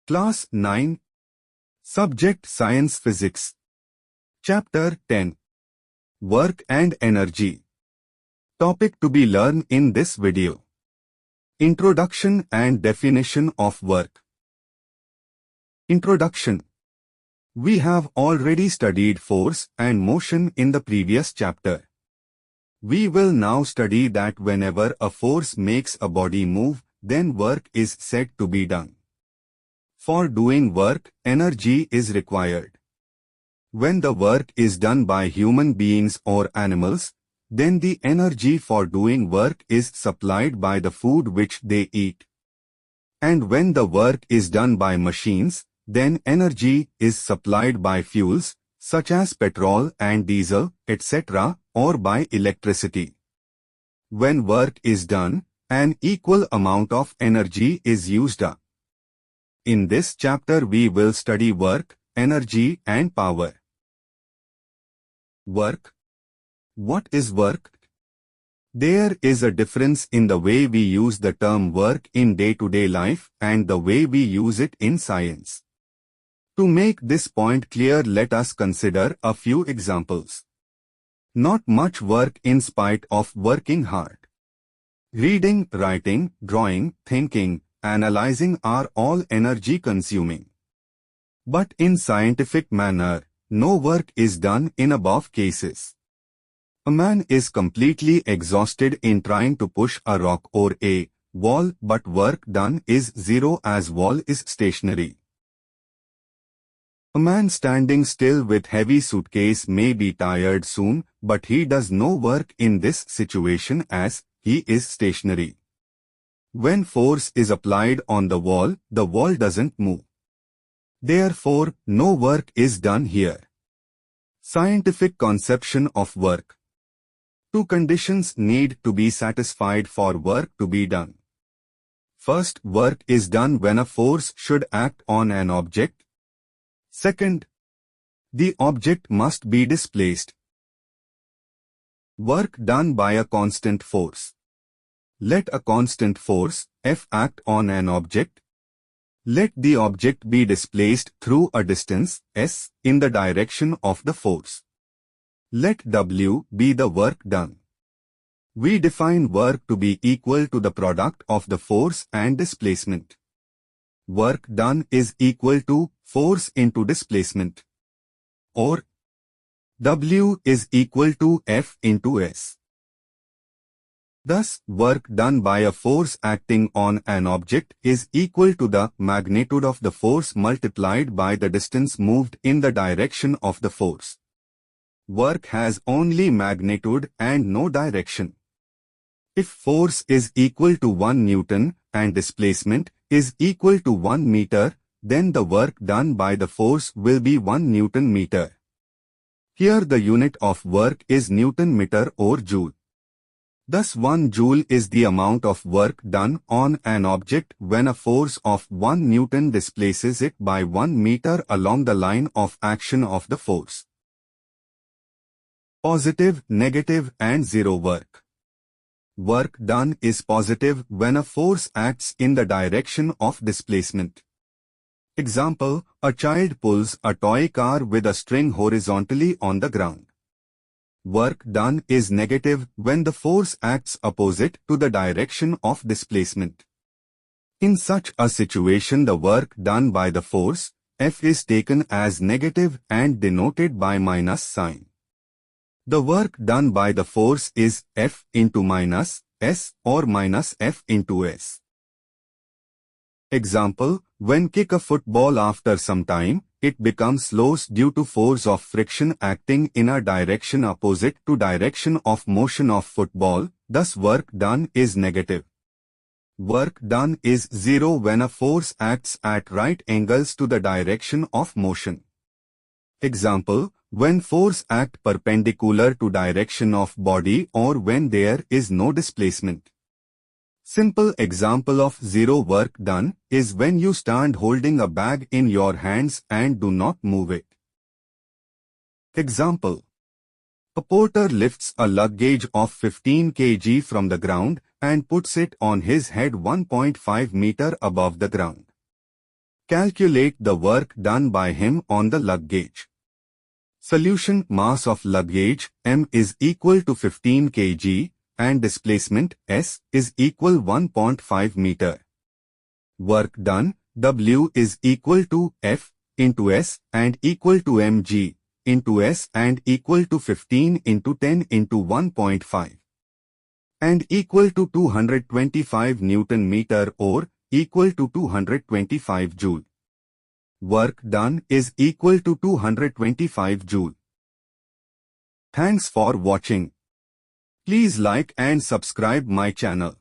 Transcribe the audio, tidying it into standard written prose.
Class 9. Subject Science Physics. Chapter 10. Work and Energy. Topic to be learned in this video. Introduction and Definition of Work. Introduction. We have already studied force and motion in the previous chapter. We will now study that whenever a force makes a body move, then work is said to be done. For doing work, energy is required. When the work is done by human beings or animals, then the energy for doing work is supplied by the food which they eat. And when the work is done by machines, then energy is supplied by fuels, such as petrol and diesel, etc., or by electricity. When work is done, an equal amount of energy is used up. In this chapter we will study work, energy and power. Work. What is work? There is a difference in the way we use the term work in day-to-day life and the way we use it in science. To make this point clear, let us consider a few examples. Not much work in spite of working hard. Reading, writing, drawing, thinking, analyzing are all energy-consuming. But in scientific manner, no work is done in above cases. A man is completely exhausted in trying to push a rock or a wall, but work done is zero as wall is stationary. A man standing still with heavy suitcase may be tired soon, but he does no work in this situation as he is stationary. When force is applied on the wall doesn't move. Therefore, no work is done here. Scientific conception of work. Two conditions need to be satisfied for work to be done. First, work is done when a force should act on an object. Second, the object must be displaced. Work done by a constant force. Let a constant force, F, act on an object. Let the object be displaced through a distance, S, in the direction of the force. Let W be the work done. We define work to be equal to the product of the force and displacement. Work done is equal to force into displacement. Or W is equal to F into S. Thus, work done by a force acting on an object is equal to the magnitude of the force multiplied by the distance moved in the direction of the force. Work has only magnitude and no direction. If force is equal to 1 Newton and displacement is equal to 1 meter, then the work done by the force will be 1 Newton meter. Here the unit of work is Newton meter or joule. Thus 1 joule is the amount of work done on an object when a force of 1 Newton displaces it by 1 meter along the line of action of the force. Positive, negative and zero work. Work done is positive when a force acts in the direction of displacement. Example, a child pulls a toy car with a string horizontally on the ground. Work done is negative when the force acts opposite to the direction of displacement. In such a situation, the work done by the force, F, is taken as negative and denoted by minus sign. The work done by the force is F into minus S or minus F into S. Example, when kick a football after some time, it becomes slow due to force of friction acting in a direction opposite to direction of motion of football, thus work done is negative. Work done is zero when a force acts at right angles to the direction of motion. Example, when force act perpendicular to direction of body or when there is no displacement. Simple example of zero work done is when you stand holding a bag in your hands and do not move it. Example. A porter lifts a luggage of 15 kg from the ground and puts it on his head 1.5 meter above the ground. Calculate the work done by him on the lug gauge. Solution: mass of lug gauge M is equal to 15 kg and displacement S is equal 1.5 meter. Work done W is equal to F into S and equal to mg into S and equal to 15 into 10 into 1.5 and equal to 225 Newton meter or equal to 225 joule. Work done is equal to 225 joule. Thanks for watching. Please like and subscribe my channel.